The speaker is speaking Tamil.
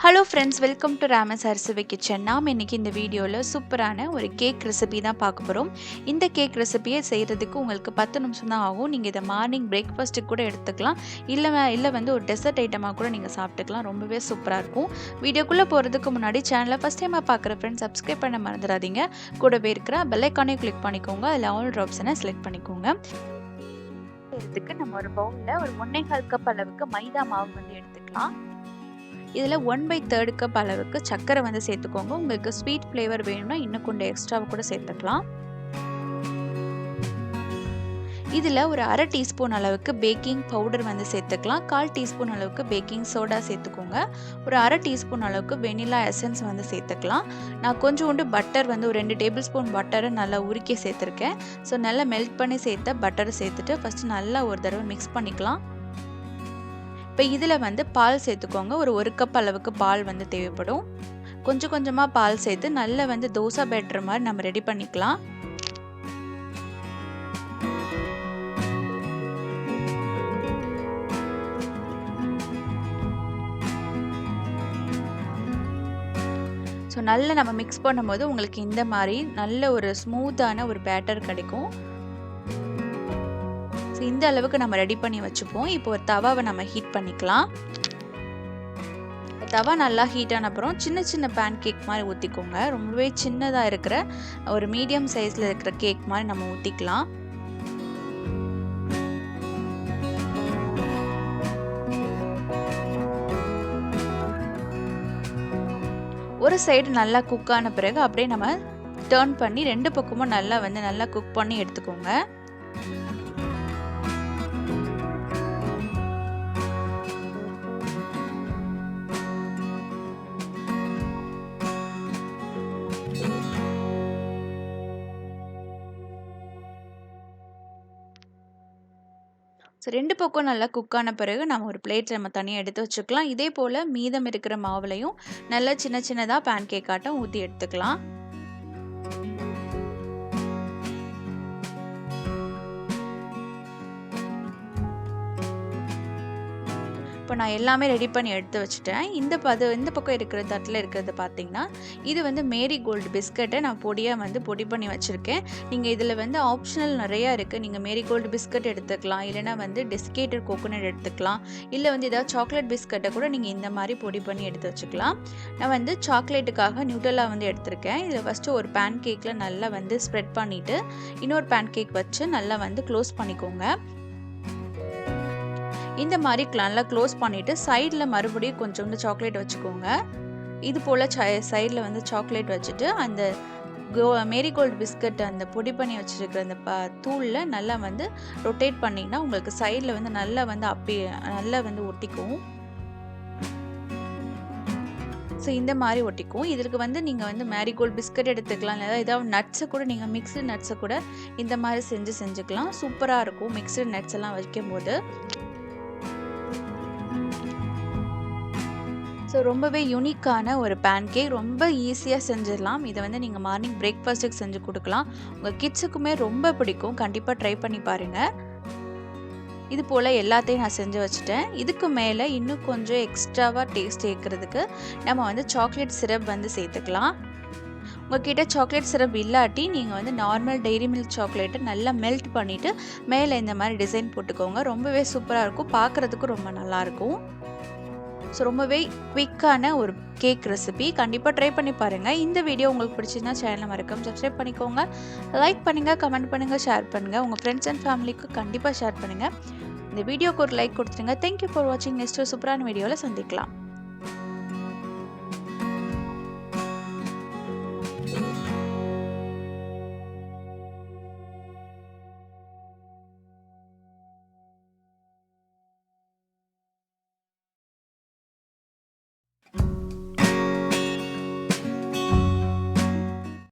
Hello friends, welcome to Rama's Arusuvai kitchen. நாம் இன்றைக்கி இந்த வீடியோவில் சூப்பரான ஒரு கேக் ரெசிபி தான் பார்க்க போகிறோம். இந்த கேக் ரெசிபியை செய்கிறதுக்கு உங்களுக்கு 10 நிமிஷம் தான் ஆகும். நீங்கள் இதை மார்னிங் பிரேக்ஃபாஸ்ட்டுக்கு கூட எடுத்துக்கலாம், இல்லை வந்து ஒரு டெசர்ட் ஐட்டமாக கூட நீங்கள் சாப்பிட்டுக்கலாம். ரொம்பவே சூப்பராக இருக்கும். வீடியோக்குள்ளே போகிறதுக்கு முன்னாடி சேனலை ஃபஸ்ட் டைமாக பார்க்குற ஃப்ரெண்ட்ஸ் சப்ஸ்கிரைப் பண்ண மறந்துடாதீங்க. கூடவே இருக்கிற பெல் ஐக்கானே கிளிக் பண்ணிக்கோங்க, அதில் ஆல் ஆப்ஷனை செலக்ட் பண்ணிக்கோங்க. இதுக்கு நம்ம ஒரு பவுலில் ஒரு 1.25 கப் அளவுக்கு மைதா மாவு வந்து எடுத்துக்கலாம். இதில் 1/3 கப் அளவுக்கு சர்க்கரை வந்து சேர்த்துக்கோங்க. உங்களுக்கு ஸ்வீட் ஃப்ளேவர் வேணும்னா இன்னும் கொஞ்சம் எக்ஸ்ட்ராவை கூட சேர்த்துக்கலாம். இதில் ஒரு 1/2 டீஸ்பூன் அளவுக்கு பேக்கிங் பவுடர் வந்து சேர்த்துக்கலாம். 1/4 டீஸ்பூன் அளவுக்கு பேக்கிங் சோடா சேர்த்துக்கோங்க. ஒரு 1/2 டீஸ்பூன் அளவுக்கு வெனிலா எசன்ஸ் வந்து சேர்த்துக்கலாம். நான் கொஞ்சோண்டு பட்டர் வந்து ஒரு 2 டேபிள் ஸ்பூன் பட்டரை நல்லா உருக்கி சேர்த்துருக்கேன். ஸோ நல்லா மெல்ட் பண்ணி சேர்த்த பட்டரை சேர்த்துட்டு ஃபஸ்ட்டு நல்லா ஒரு தடவை மிக்ஸ் பண்ணிக்கலாம். இப்போ இதில் வந்து பால் சேர்த்துக்கோங்க. ஒரு கப் அளவுக்கு பால் வந்து தேவைப்படும். கொஞ்சம் கொஞ்சமாக பால் சேர்த்து நல்லா வந்து தோசை பேட்டர் மாதிரி நம்ம ரெடி பண்ணிக்கலாம். ஸோ நல்லா நம்ம மிக்ஸ் பண்ணும்போது உங்களுக்கு இந்த மாதிரி நல்ல ஒரு ஸ்மூத்தான ஒரு பேட்டர் கிடைக்கும். இந்த அளவுக்கு நம்ம ரெடி பண்ணி வச்சுப்போம். இப்போ ஒரு தவாவை நம்ம ஹீட் பண்ணிக்கலாம். தவா நல்லா ஹீட் ஆன அப்புறம் சின்ன சின்ன பேன் கேக் மாதிரி ஊற்றிக்கோங்க. ரொம்பவே சின்னதாக இருக்கிற ஒரு மீடியம் சைஸில் இருக்கிற கேக் மாதிரி நம்ம ஊற்றிக்கலாம். ஒரு சைடு நல்லா குக் ஆன பிறகு அப்படியே நம்ம டர்ன் பண்ணி 2 பக்கமும் நல்லா குக் பண்ணி எடுத்துக்கோங்க. ஸோ 2 பக்கம் நல்லா குக் ஆன பிறகு நம்ம ஒரு பிளேட்டில் நம்ம தனியாக எடுத்து வச்சுக்கலாம். இதே போல் மீதம் இருக்கிற மாவுலையும் நல்லா சின்ன சின்னதாக பேன் கேக் ஆட்டம் ஊற்றி எடுத்துக்கலாம். இப்போ நான் எல்லாமே ரெடி பண்ணி எடுத்து வச்சுட்டேன். இந்த பக்கம் இருக்கிற தட்டில் இருக்கிறது பார்த்தீங்கன்னா, இது வந்து மேரி கோல்டு பிஸ்கட்டை நான் பொடியாக பொடி பண்ணி வச்சுருக்கேன். நீங்கள் இதில் வந்து ஆப்ஷனல் நிறையா இருக்குது. நீங்கள் மேரி கோல்டு பிஸ்கட் எடுத்துக்கலாம், இல்லைனா வந்து டெசிகேட்டட் கோகோனட் எடுத்துக்கலாம், இல்லை வந்து ஏதாவது சாக்லேட் பிஸ்கட்டை கூட நீங்கள் இந்த மாதிரி பொடி பண்ணி எடுத்து வச்சுக்கலாம். நான் வந்து சாக்லேட்டுக்காக நியூட்டலா வந்து எடுத்திருக்கேன். இதில் ஃபஸ்ட்டு ஒரு பேன் கேக்கில் நல்லா வந்து ஸ்ப்ரெட் பண்ணிவிட்டு இன்னொரு பேன் கேக் வச்சு நல்லா வந்து க்ளோஸ் பண்ணிக்கோங்க. இந்த மாதிரி நல்லா க்ளோஸ் பண்ணிவிட்டு சைடில் மறுபடியும் கொஞ்சோண்டு சாக்லேட் வச்சுக்கோங்க. இது போல் சைடில் வந்து சாக்லேட் வச்சுட்டு அந்த மேரிகோல்டு பிஸ்கட் அந்த பொடி பண்ணி வச்சுருக்கிற அந்த தூளில் நல்லா வந்து ரொட்டேட் பண்ணிங்கன்னா உங்களுக்கு சைடில் வந்து நல்லா வந்து ஒட்டிக்கும். ஸோ இந்த மாதிரி ஒட்டிக்கும். இதற்கு வந்து நீங்கள் வந்து மேரிகோல்டு பிஸ்கட் எடுத்துக்கலாம், இல்லை ஏதாவது நட்ஸை கூட நீங்கள் மிக்ஸ்டு நட்ஸை கூட இந்த மாதிரி செஞ்சுக்கலாம். சூப்பராக இருக்கும் மிக்ஸ்டு நட்ஸ் எல்லாம் வைக்கும்போது. ஸோ ரொம்பவே யூனிக்கான ஒரு பேன் கேக், ரொம்ப ஈஸியாக செஞ்சிடலாம். இதை வந்து நீங்கள் மார்னிங் பிரேக்ஃபாஸ்ட்டுக்கு செஞ்சு கொடுக்கலாம். உங்கள் கிட்ஸுக்குமே ரொம்ப பிடிக்கும். கண்டிப்பாக ட்ரை பண்ணி பாருங்கள். இது போல் எல்லாத்தையும் நான் செஞ்சு வச்சுட்டேன். இதுக்கு மேலே இன்னும் கொஞ்சம் எக்ஸ்ட்ராவாக டேஸ்ட் சேர்க்குறதுக்கு நம்ம வந்து சாக்லேட் சிரப் வந்து சேர்த்துக்கலாம். உங்கள்கிட்ட சாக்லேட் சிரப் இல்லாட்டி நீங்கள் வந்து நார்மல் டெய்ரி மில்க் சாக்லேட்டை நல்லா மெல்ட் பண்ணிவிட்டு மேலே இந்த மாதிரி டிசைன் போட்டுக்கோங்க. ரொம்பவே சூப்பராக இருக்கும், பார்க்குறதுக்கும் ரொம்ப நல்லாயிருக்கும். ஸோ ரொம்பவே குவிக்கான ஒரு கேக் ரெசிபி, கண்டிப்பாக ட்ரை பண்ணி பாருங்கள். இந்த வீடியோ உங்களுக்கு பிடிச்சிருந்தா சேனலை மறக்காம சப்ஸ்கிரைப் பண்ணிக்கோங்க, லைக் பண்ணுங்கள், கமெண்ட் பண்ணுங்கள், ஷேர் பண்ணுங்கள். உங்கள் ஃப்ரெண்ட்ஸ் அண்ட் ஃபேமிலிக்கு கண்டிப்பாக ஷேர் பண்ணுங்கள். இந்த வீடியோக்கு ஒரு லைக் கொடுத்துருங்க. தேங்க்யூ ஃபார் வாட்சிங். நெக்ஸ்ட் சூப்பரான வீடியோவில் சந்திக்கலாம்.